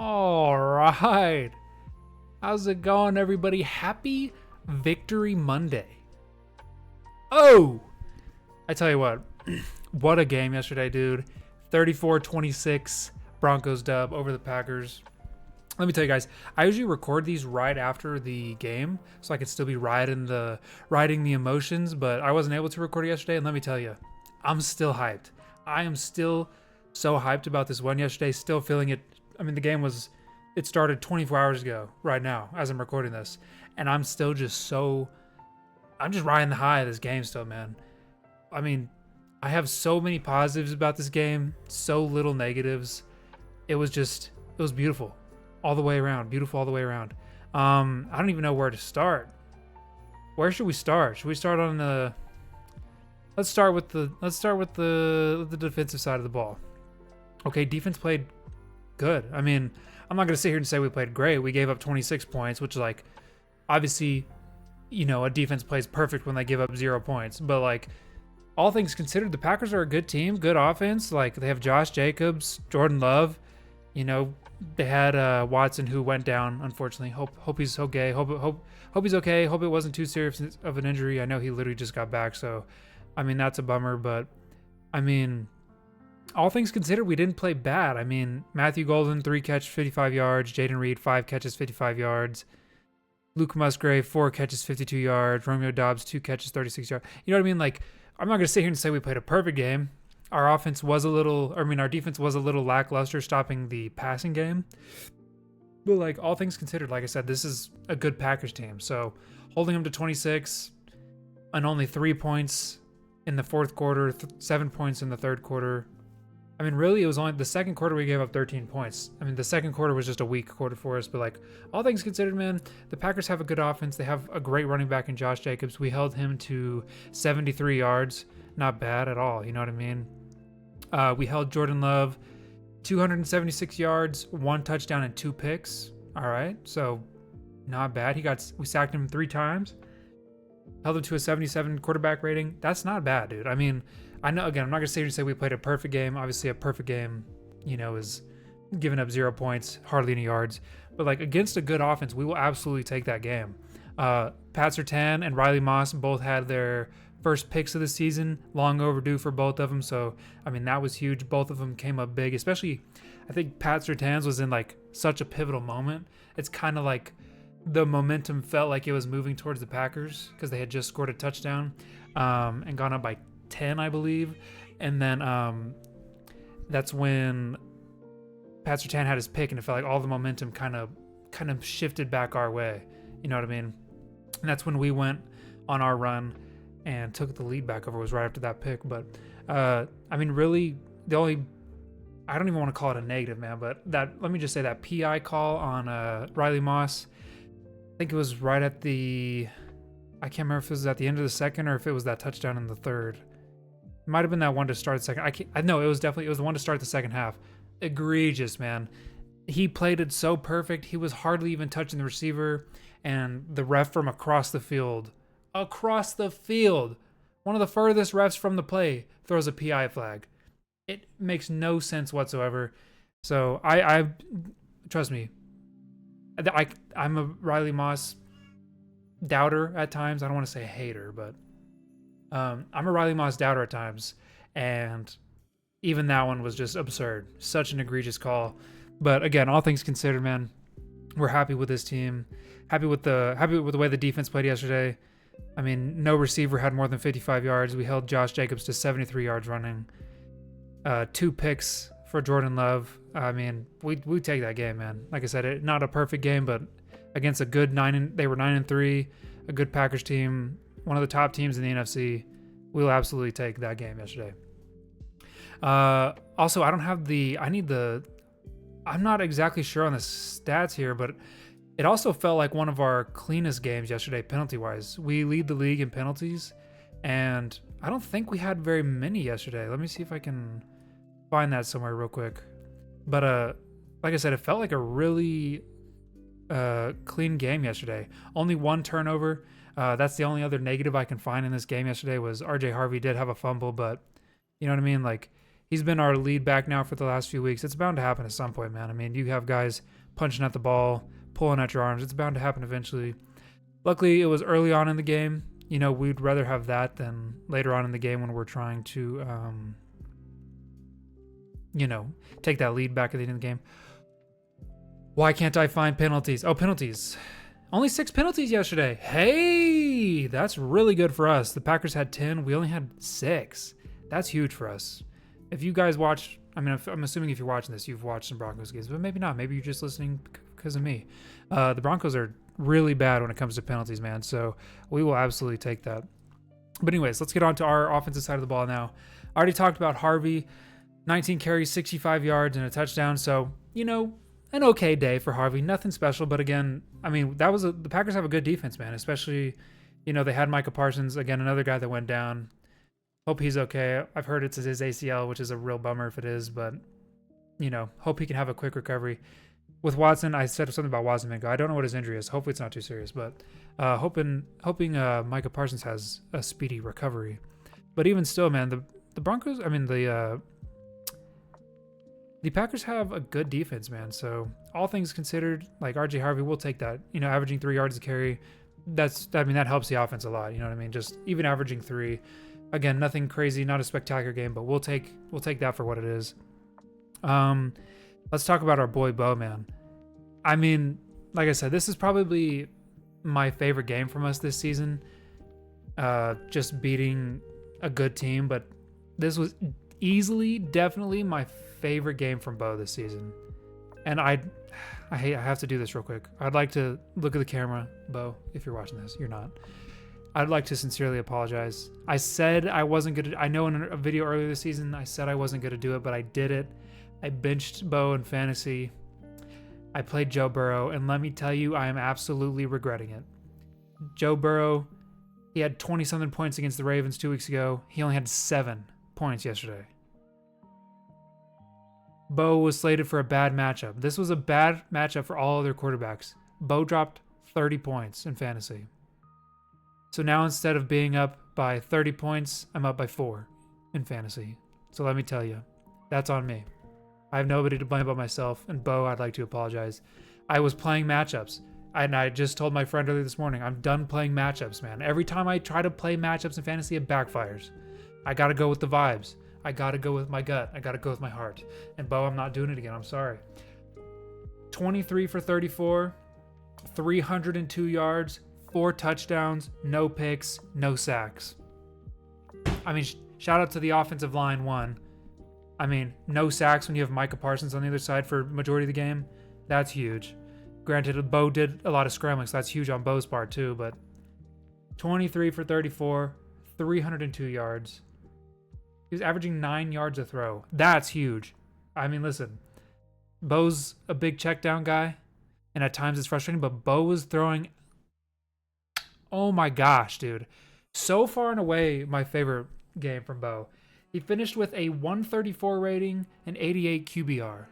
All right. How's it going, everybody? Happy Victory Monday. Oh, I tell you what, what a game yesterday, dude. 34-26 Broncos dub over the Packers. Let me tell you guys, I usually record these right after the game so I could still be riding the emotions, but I wasn't able to record it yesterday, and let me tell you, I'm still hyped. I am still so hyped about this one yesterday, still feeling it. I mean, it started 24 hours ago right now as I'm recording this, and I'm still I'm just riding the high of this game still, man. I mean, I have so many positives about this game, so little negatives. It was beautiful all the way around, beautiful all the way around. I don't even know where to start. Where should we start? Should we start on the let's start with the defensive side of the ball. Okay, defense played good. I mean, I'm not going to sit here and say we played great. We gave up 26 points, which, like, obviously, a defense plays perfect when they give up 0 points. But, like, all things considered, the Packers are a good team, good offense. Like, they have Josh Jacobs, Jordan Love. They had Watson, who went down, unfortunately. Hope he's okay. Hope he's okay. Hope it wasn't too serious of an injury. I know he literally just got back, so, I mean, that's a bummer. But, I mean, all things considered, we didn't play bad. I mean, Matthew Golden, 3 catches, 55 yards. Jaden Reed, 5 catches, 55 yards. Luke Musgrave, 4 catches, 52 yards. Romeo Dobbs, 2 catches, 36 yards. You know what I mean? Like, I'm not going to sit here and say we played a perfect game. Our defense was a little lackluster stopping the passing game. But, like, all things considered, like I said, this is a good Packers team. So, holding them to 26 and only 3 points in the fourth quarter, 7 points in the third quarter. I mean, really, it was only the second quarter we gave up 13 points. I mean, the second quarter was just a weak quarter for us, but, like, all things considered, man, the Packers have a good offense. They have a great running back in Josh Jacobs. We held him to 73 yards. Not bad at all, you know what I mean? We held Jordan Love 276 yards, 1 touchdown, and 2 picks. All right, so not bad. We sacked him 3 times. Held him to a 77 quarterback rating. That's not bad, dude. I mean, I know, again, I'm not going to sit here and say we played a perfect game. Obviously, a perfect game, is giving up 0 points, hardly any yards. But, like, against a good offense, we will absolutely take that game. Pat Surtain and Riley Moss both had their first picks of the season, long overdue for both of them. So, I mean, that was huge. Both of them came up big, especially, I think Pat Surtain's was in, like, such a pivotal moment. It's kind of like the momentum felt like it was moving towards the Packers because they had just scored a touchdown and gone up by 10, I believe. And then that's when Pat Surtain had his pick, and it felt like all the momentum kind of shifted back our way. You know what I mean? And that's when we went on our run and took the lead back over. Was right after that pick. But I mean, really, I don't even want to call it a negative, man, but let me just say that PI call on Riley Moss, I think it was right at I can't remember if it was at the end of the second or if it was that touchdown in the third. It might have been that one to start the second. No, it was the one to start the second half. Egregious, man. He played it so perfect. He was hardly even touching the receiver, and the ref from across the field, one of the furthest refs from the play, throws a PI flag. It makes no sense whatsoever. So I trust me, I'm a Riley Moss doubter at times. I don't want to say hater, but I'm a Riley Moss doubter at times, and even that one was just absurd. Such an egregious call. But again, all things considered, man, we're happy with this team. Happy with the way the defense played yesterday. I mean, no receiver had more than 55 yards. We held Josh Jacobs to 73 yards running. 2 picks for Jordan Love. I mean, we take that game, man. Like I said, not a perfect game, but against a good they were 9-3, a good Packers team, one of the top teams in the NFC. We'll absolutely take that game yesterday. Also, I'm not exactly sure on the stats here, but it also felt like one of our cleanest games yesterday, penalty-wise. We lead the league in penalties, and I don't think we had very many yesterday. Let me see if I can find that somewhere real quick. But like I said, it felt like a really clean game yesterday. Only 1 turnover. That's the only other negative I can find in this game yesterday was RJ Harvey did have a fumble, but you know what I mean? Like, He's been our lead back now for the last few weeks. It's bound to happen at some point, man. I mean, you have guys punching at the ball, pulling at your arms. It's bound to happen eventually. Luckily, it was early on in the game. You know, we'd rather have that than later on in the game when we're trying to, you know, take that lead back at the end of the game. Why can't I find penalties? Oh, penalties. Only 6 penalties yesterday. Hey, that's really good for us. The Packers had 10. We only had 6. That's huge for us. If you guys watch, I mean, I'm assuming if you're watching this, you've watched some Broncos games, but maybe not. Maybe you're just listening because of me. The Broncos are really bad when it comes to penalties, man. So we will absolutely take that. But anyways, let's get on to our offensive side of the ball now. I already talked about Harvey, 19 carries, 65 yards, and a touchdown. So, you know, an okay day for Harvey. Nothing special, but again, I mean, the Packers have a good defense, man. Especially, you know, they had Micah Parsons, again, another guy that went down. Hope he's okay. I've heard it's his ACL, which is a real bummer if it is, but, you know, hope he can have a quick recovery. With Watson, I said something about Watson Mingo. I don't know what his injury is. Hopefully it's not too serious, but hoping Micah Parsons has a speedy recovery. But even still, man, the Broncos, I mean, the Packers have a good defense, man. So all things considered, like RJ Harvey, we'll take that. You know, averaging 3 yards a carry, that helps the offense a lot. You know what I mean? Just even averaging 3. Again, nothing crazy, not a spectacular game, but we'll take that for what it is. Let's talk about our boy Bo, man. I mean, like I said, this is probably my favorite game from us this season. Just beating a good team, but this was easily, definitely my favorite game from Bo this season. And I have to do this real quick. I'd like to look at the camera, Bo, if you're watching this. You're not. I'd like to sincerely apologize. I said I wasn't going to, I know in a video earlier this season, I said I wasn't going to do it, but I did it. I benched Bo in fantasy. I played Joe Burrow, and let me tell you, I am absolutely regretting it. Joe Burrow, he had 20-something points against the Ravens 2 weeks ago. He only had 7 points yesterday. Bo was slated for a bad matchup. This was a bad matchup for all other quarterbacks. Bo dropped 30 points in fantasy. So now instead of being up by 30 points, I'm up by 4 in fantasy. So let me tell you, that's on me. I have nobody to blame but myself. And Bo, I'd like to apologize. I was playing matchups. And I just told my friend earlier this morning, I'm done playing matchups, man. Every time I try to play matchups in fantasy, it backfires. I got to go with the vibes. I got to go with my gut. I got to go with my heart. And Bo, I'm not doing it again. I'm sorry. 23 for 34, 302 yards, 4 touchdowns, no picks, no sacks. I mean, shout out to the offensive line, one. I mean, no sacks when you have Micah Parsons on the other side for majority of the game. That's huge. Granted, Bo did a lot of scrambling, so that's huge on Bo's part too, but 23 for 34, 302 yards. He was averaging 9 yards a throw. That's huge. I mean, listen, Bo's a big check down guy, and at times it's frustrating, but Bo was throwing, oh my gosh, dude. So far and away, my favorite game from Bo. He finished with a 134 rating and 88 QBR.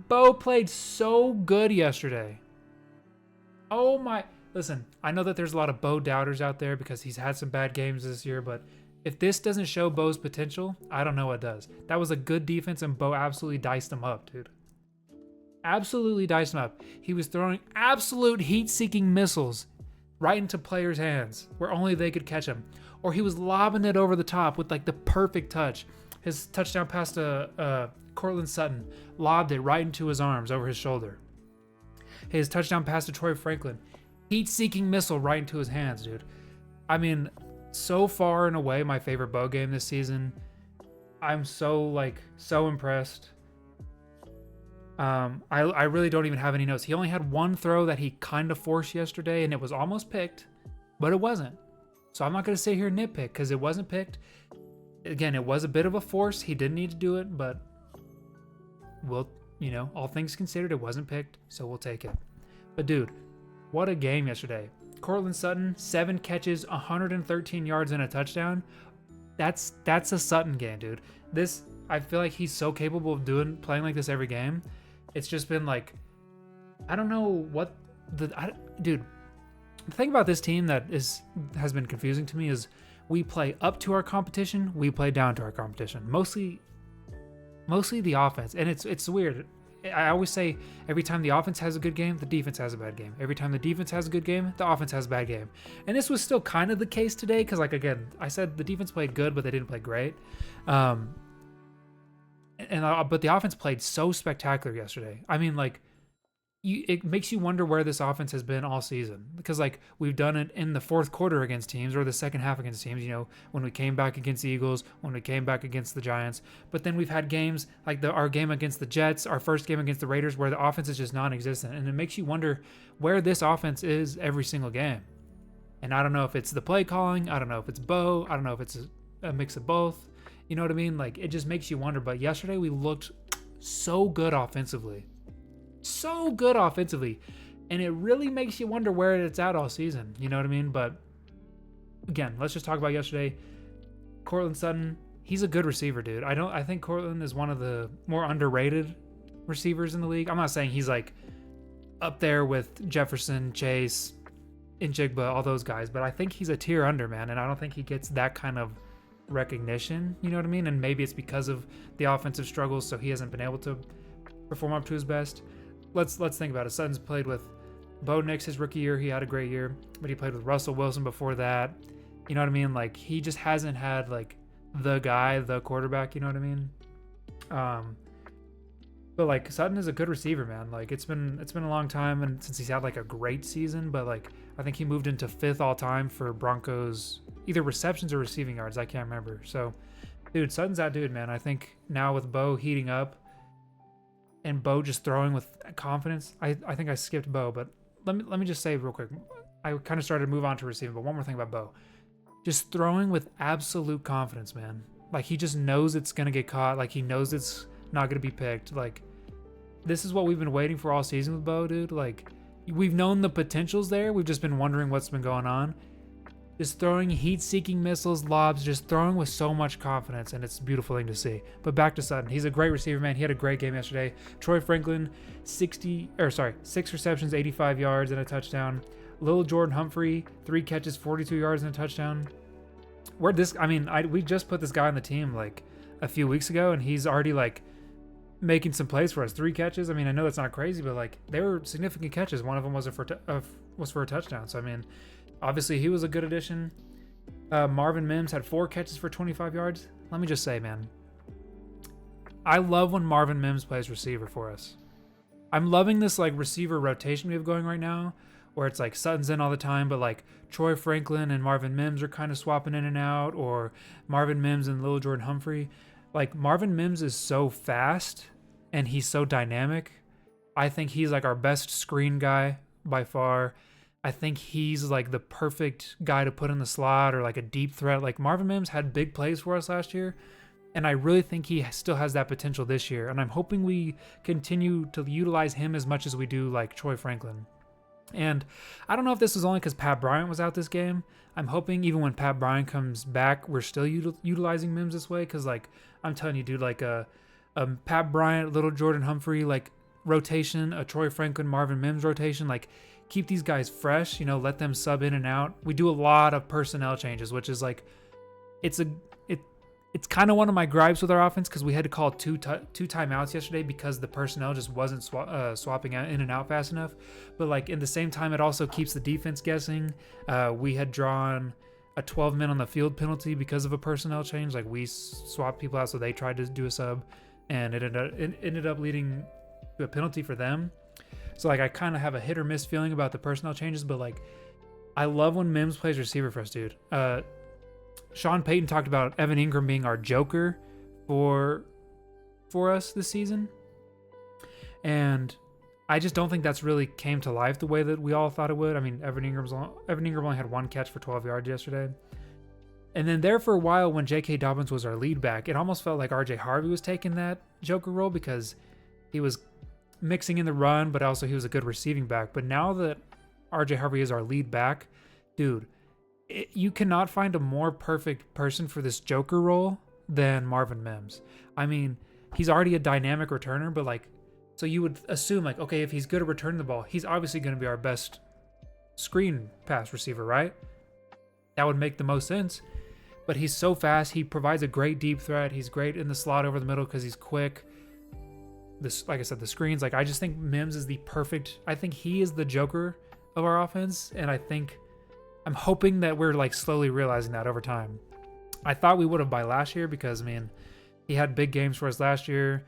Bo played so good yesterday. Oh my, listen, I know that there's a lot of Bo doubters out there because he's had some bad games this year, but if this doesn't show Bo's potential, I don't know what does. That was a good defense, and Bo absolutely diced him up, dude. Absolutely diced him up. He was throwing absolute heat-seeking missiles right into players' hands where only they could catch him. Or he was lobbing it over the top with like the perfect touch. His touchdown pass to Cortland Sutton, lobbed it right into his arms over his shoulder. His touchdown pass to Troy Franklin, heat-seeking missile right into his hands, dude. I mean, so far and away my favorite Bo game this season. I'm so impressed. I really don't even have any notes. He only had one throw that he kind of forced yesterday, and it was almost picked, but it wasn't. So I'm not going to sit here and nitpick because it wasn't picked. Again, it was a bit of a force. He didn't need to do it, but all things considered, it wasn't picked, so we'll take it. But dude, what a game yesterday. Cortland Sutton, 7 catches, 113 yards and a touchdown. That's a Sutton game, dude. I feel like he's so capable of playing like this every game. It's just been like, I don't know what dude. The thing about this team that has been confusing to me is We play up to our competition. We play down to our competition. Mostly the offense. And it's weird. I always say every time the offense has a good game, the defense has a bad game. Every time the defense has a good game, the offense has a bad game. And this was still kind of the case today because, like, again, I said the defense played good, but they didn't play great. But the offense played so spectacular yesterday. I mean, like, it makes you wonder where this offense has been all season, because like we've done it in the fourth quarter against teams or the second half against teams, you know, when we came back against the Eagles, when we came back against the Giants. But then we've had games like our game against the Jets, our first game against the Raiders, where the offense is just non-existent. And it makes you wonder where this offense is every single game. And I don't know if it's the play calling, I don't know if it's Bo, I don't know if it's a mix of both. You know what I mean? Like, it just makes you wonder. But yesterday we looked so good offensively. So good offensively, and it really makes you wonder where it's at all season. You know what I mean? But again, let's just talk about yesterday. Courtland Sutton, he's a good receiver, dude. I think Courtland is one of the more underrated receivers in the league. I'm not saying he's like up there with Jefferson, Chase, Njigba, all those guys, but I think he's a tier under, man, and I don't think he gets that kind of recognition. You know what I mean? And maybe it's because of the offensive struggles, so he hasn't been able to perform up to his best. Let's think about it. Sutton's played with Bo Nix his rookie year. He had a great year, but he played with Russell Wilson before that. You know what I mean? Like, he just hasn't had like the guy, the quarterback. You know what I mean? But like, Sutton is a good receiver, man. Like, it's been a long time, and since he's had like a great season, but like I think he moved into 5th all time for Broncos either receptions or receiving yards. I can't remember. So, dude, Sutton's that dude, man. I think now with Bo heating up, and Bo just throwing with confidence. I think I skipped Bo, but let me just say real quick. I kind of started to move on to receiving, but one more thing about Bo. Just throwing with absolute confidence, man. Like, he just knows it's going to get caught. Like, he knows it's not going to be picked. Like, this is what we've been waiting for all season with Bo, dude. Like, we've known the potential's there. We've just been wondering what's been going on. Just throwing heat-seeking missiles, lobs, just throwing with so much confidence, and it's a beautiful thing to see. But back to Sutton. He's a great receiver, man. He had a great game yesterday. Troy Franklin, 6 receptions, 85 yards, and a touchdown. Lil Jordan Humphrey, 3 catches, 42 yards, and a touchdown. We just put this guy on the team like a few weeks ago, and he's already like making some plays for us. 3 catches. I mean, I know that's not crazy, but like, they were significant catches. One of them was for a touchdown. So I mean, obviously, he was a good addition. Marvin Mims had 4 catches for 25 yards. Let me just say, man, I love when Marvin Mims plays receiver for us. I'm loving this like receiver rotation we have going right now, where it's like Sutton's in all the time, but like Troy Franklin and Marvin Mims are kind of swapping in and out, or Marvin Mims and Lil Jordan Humphrey. Like, Marvin Mims is so fast and he's so dynamic. I think he's like our best screen guy by far. I think he's like the perfect guy to put in the slot or like a deep threat. Like, Marvin Mims had big plays for us last year, and I really think he still has that potential this year. And I'm hoping we continue to utilize him as much as we do like Troy Franklin. And I don't know if this was only because Pat Bryant was out this game. I'm hoping even when Pat Bryant comes back, we're still utilizing Mims this way. Because like, I'm telling you, dude, like a Pat Bryant, Little Jordan Humphrey like rotation, a Troy Franklin, Marvin Mims rotation, like, keep these guys fresh, you know, let them sub in and out. We do a lot of personnel changes, which is like, it's kind of one of my gripes with our offense, because we had to call two timeouts yesterday because the personnel just wasn't swapping out in and out fast enough. But like, in the same time, it also keeps the defense guessing. We had drawn a 12 men on the field penalty because of a personnel change. Like, we swapped people out, so they tried to do a sub, and it ended up leading to a penalty for them. So like, I kind of have a hit or miss feeling about the personnel changes, but like, I love when Mims plays receiver for us, dude. Sean Payton talked about Evan Ingram being our joker for us this season, and I just don't think that's really came to life the way that we all thought it would. I mean, Evan Ingram only had 1 catch for 12 yards yesterday. And then there for a while, when J.K. Dobbins was our lead back, it almost felt like R.J. Harvey was taking that joker role, because he was mixing in the run, but also he was a good receiving back. But now that R.J. Harvey is our lead back, dude, you cannot find a more perfect person for this joker role than Marvin Mims. I mean, he's already a dynamic returner, but like, so you would assume like, okay, if he's good at returning the ball, he's obviously going to be our best screen pass receiver, right? That would make the most sense. but he's so fast. He provides a great deep threat. He's great in the slot over the middle because he's quick. This, like I said, the screens. Like, I just think Mims is the perfect. I think he is the Joker of our offense, and I'm hoping that we're like slowly realizing that over time. I thought we would have by last year because, I mean, he had big games for us last year.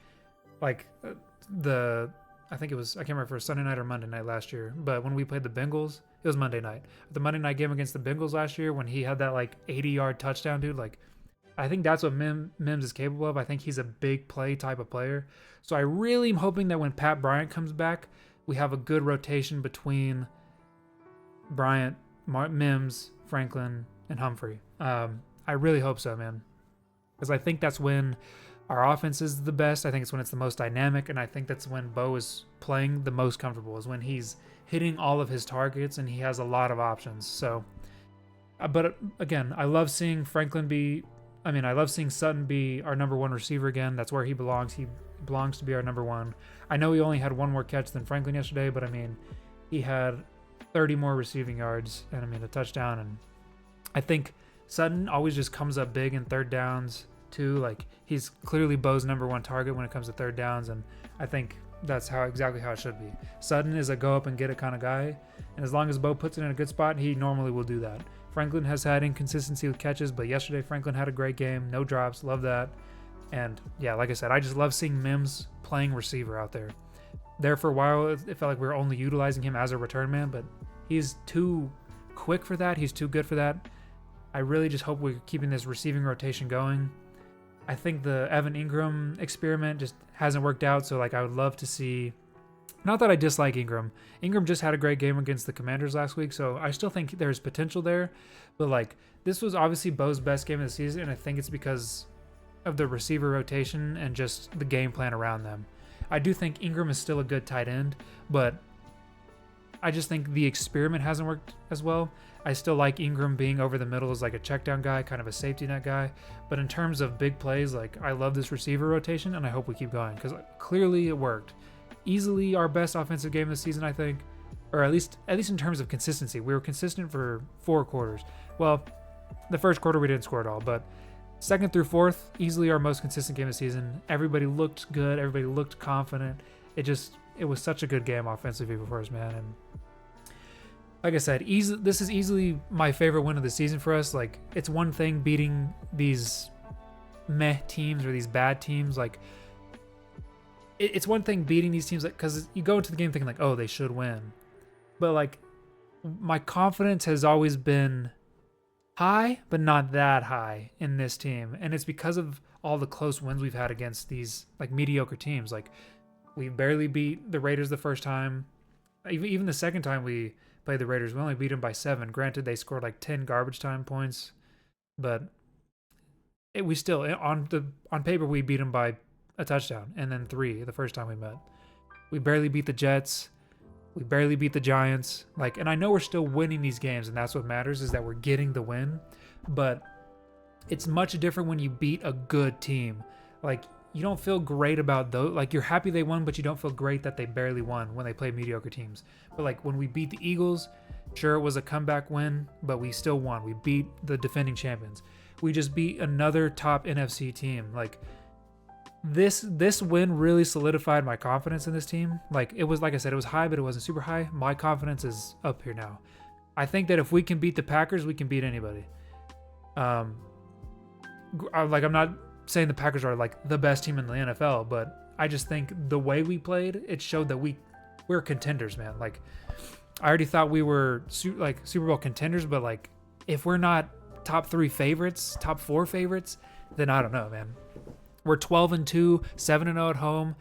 Like I think it was, I can't remember if it was Sunday night or Monday night last year, but when we played the Bengals, it was Monday night. The Monday night game against the Bengals last year when he had that like 80-yard touchdown, dude, like I think that's what Mims is capable of. I think he's a big play type of player. So I really am hoping that when Pat Bryant comes back, we have a good rotation between Bryant, Mims, Franklin, and Humphrey. I really hope so, man. Because I think that's when our offense is the best. I think it's when it's the most dynamic, and I think that's when Bo is playing the most comfortable, is when he's hitting all of his targets and he has a lot of options. So, but again, I love seeing Sutton be our number one receiver again. That's where he belongs. He belongs to be our number one. I know he only had one more catch than Franklin yesterday, but I mean, he had 30 more receiving yards and I mean, a touchdown. And I think Sutton always just comes up big in third downs too. Like, he's clearly Bo's number one target when it comes to third downs, and I think that's exactly how it should be. Sutton is a go up and get it kind of guy, and as long as Bo puts it in a good spot, he normally will do that. Franklin has had inconsistency with catches, but yesterday Franklin had a great game, no drops, love that. And yeah, like I said, I just love seeing Mims playing receiver out there. There for a while, it felt like we were only utilizing him as a return man, but he's too quick for that. He's too good for that. I really just hope we're keeping this receiving rotation going. I think the Evan Ingram experiment just hasn't worked out, so like I would love to see. Not that I dislike Ingram. Ingram just had a great game against the Commanders last week, so I still think there's potential there. But like, this was obviously Bo's best game of the season, and I think it's because of the receiver rotation and just the game plan around them. I do think Ingram is still a good tight end, but I just think the experiment hasn't worked as well. I still like Ingram being over the middle as like a check down guy, kind of a safety net guy. But in terms of big plays, like, I love this receiver rotation, and I hope we keep going because clearly it worked. Easily our best offensive game of the season, I think, or at least in terms of consistency. We were consistent for 4 quarters. Well, the first quarter we didn't score at all, but second through fourth, easily our most consistent game of the season. Everybody looked good. Everybody looked confident. It was such a good game offensively for us, man. And like I said, this is easily my favorite win of the season for us. Like, it's one thing beating these meh teams or these bad teams. Like, it's one thing beating these teams because you go into the game thinking like, oh, they should win. But like, my confidence has always been high, but not that high in this team. And it's because of all the close wins we've had against these like mediocre teams. Like, we barely beat the Raiders the first time. Even the second time we played the Raiders, we only beat them by 7. Granted, they scored like 10 garbage time points, but we still, on paper, we beat them by a touchdown and then 3 the first time we met. We barely beat the Jets. We barely beat the Giants. Like, and I know we're still winning these games, and that's what matters, is that we're getting the win. But it's much different when you beat a good team. Like, you don't feel great about those. Like, you're happy they won, but you don't feel great that they barely won when they play mediocre teams. But like, when we beat the Eagles, sure, it was a comeback win, but we still won. We beat the defending champions. We just beat another top NFC team. Like, this win really solidified my confidence in this team. Like, it was, like I said, it was high, but it wasn't super high. My confidence is up here now. I think that if we can beat the Packers, we can beat anybody. I'm not saying the Packers are like the best team in the NFL, but I just think the way we played, it showed that we're contenders, man. Like, I already thought we were Super Bowl contenders, but like, if we're not top 3 favorites, top 4 favorites, then I don't know, man. We're 12-2, 7-0 at home.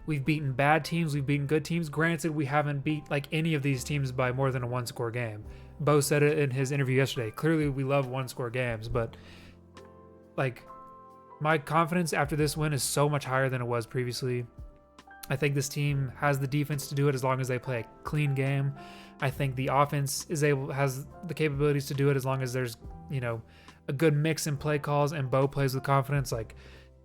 We've beaten bad teams. We've beaten good teams. Granted, we haven't beat like any of these teams by more than a 1-score game. Bo said it in his interview yesterday. Clearly, we love 1-score games, but like, my confidence after this win is so much higher than it was previously. I think this team has the defense to do it as long as they play a clean game. I think the offense has the capabilities to do it as long as there's, a good mix in play calls and Bo plays with confidence. Like,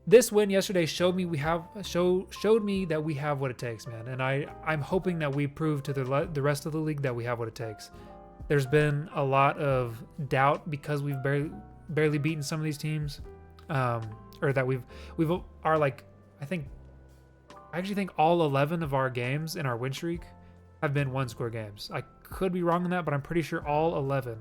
this win yesterday showed me that we have what it takes, man. And I'm hoping that we prove to the rest of the league that we have what it takes. There's been a lot of doubt because we've barely beaten some of these teams, or that we've are like I actually think all 11 of our games in our win streak have been one-score games. I could be wrong on that, but I'm pretty sure all 11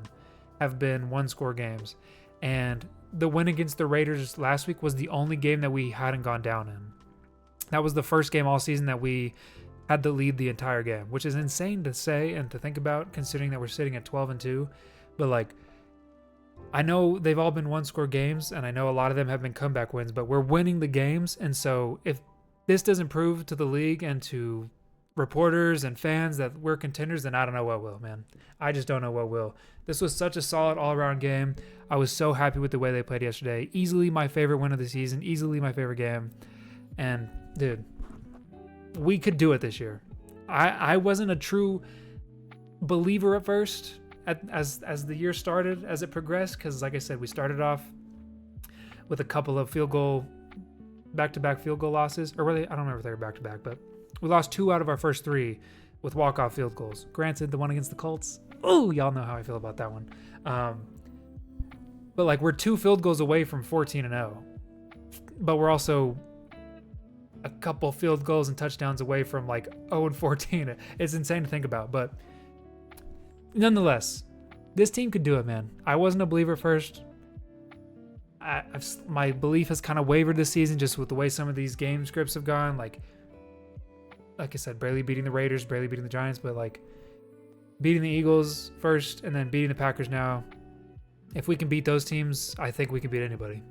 have been one-score games. And the win against the Raiders last week was the only game that we hadn't gone down in. That was the first game all season that we had to lead the entire game, which is insane to say and to think about, considering that we're sitting at 12-2. But like, I know they've all been one-score games, and I know a lot of them have been comeback wins, but we're winning the games. And so if this doesn't prove to the league and to reporters and fans that we're contenders, then I don't know what will, man. I just don't know what will. This was such a solid all-around game. I was so happy with the way they played yesterday. Easily my favorite win of the season. Easily my favorite game. And, dude, we could do it this year. I wasn't a true believer at first as the year started, as it progressed, because, like I said, we started off with a couple of back-to-back field goal losses. Or really, I don't remember if they were back-to-back, but we lost 2 out of our first 3 with walk-off field goals. Granted, the one against the Colts, oh, y'all know how I feel about that one. But like, we're 2 field goals away from 14-0, but we're also a couple field goals and touchdowns away from like 0-14. It's insane to think about, but nonetheless, this team could do it, man. I wasn't a believer at first. My belief has kind of wavered this season just with the way some of these game scripts have gone. Like I said, barely beating the Raiders, barely beating the Giants, but like beating the Eagles first and then beating the Packers now. If we can beat those teams, I think we can beat anybody.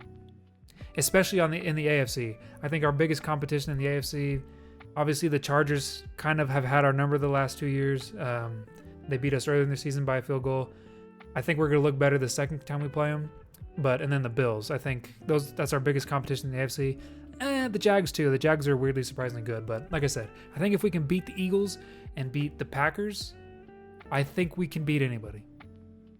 Especially in the AFC. I think our biggest competition in the AFC, obviously the Chargers kind of have had our number the last 2 years. They beat us earlier in the season by a field goal. I think we're going to look better the second time we play them. And then the Bills. I think that's our biggest competition in the AFC. The Jags too. The Jags are weirdly surprisingly good. But like I said, I think if we can beat the Eagles and beat the Packers, I think we can beat anybody.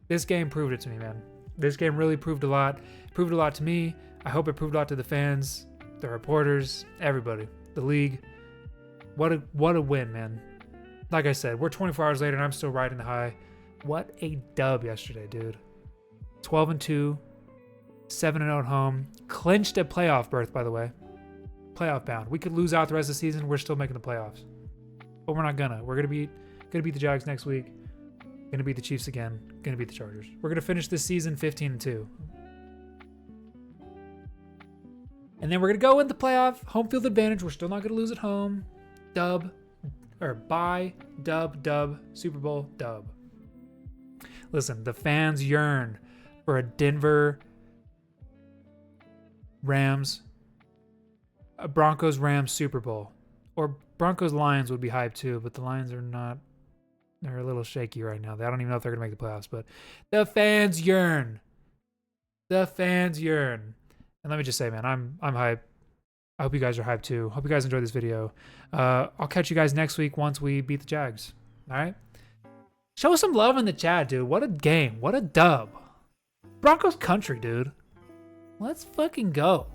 This game proved it to me, man. This game really proved a lot. Proved a lot to me. I hope it proved a lot to the fans, the reporters, everybody, the league. What a win, man. Like I said, we're 24 hours later and I'm still riding the high. What a dub yesterday, dude. 12-2, 7-0 at home. Clinched a playoff berth, by the way. Playoff bound. We could lose out the rest of the season. We're still making the playoffs. But we're not gonna. We're gonna beat the Jags next week. Gonna beat the Chiefs again. Gonna beat the Chargers. We're gonna finish this season 15-2. And then we're gonna go in the playoff. Home field advantage. We're still not gonna lose at home. Dub. Or bye. Dub. Super Bowl. Dub. Listen, the fans yearn for a Denver Rams, a Broncos Rams Super Bowl. Or Broncos Lions would be hyped too, but the Lions are not. They're a little shaky right now. I don't even know if they're going to make the playoffs, but the fans yearn. The fans yearn. And let me just say, man, I'm hyped. I hope you guys are hyped too. Hope you guys enjoyed this video. I'll catch you guys next week once we beat the Jags. All right? Show us some love in the chat, dude. What a game. What a dub. Broncos country, dude. Let's fucking go.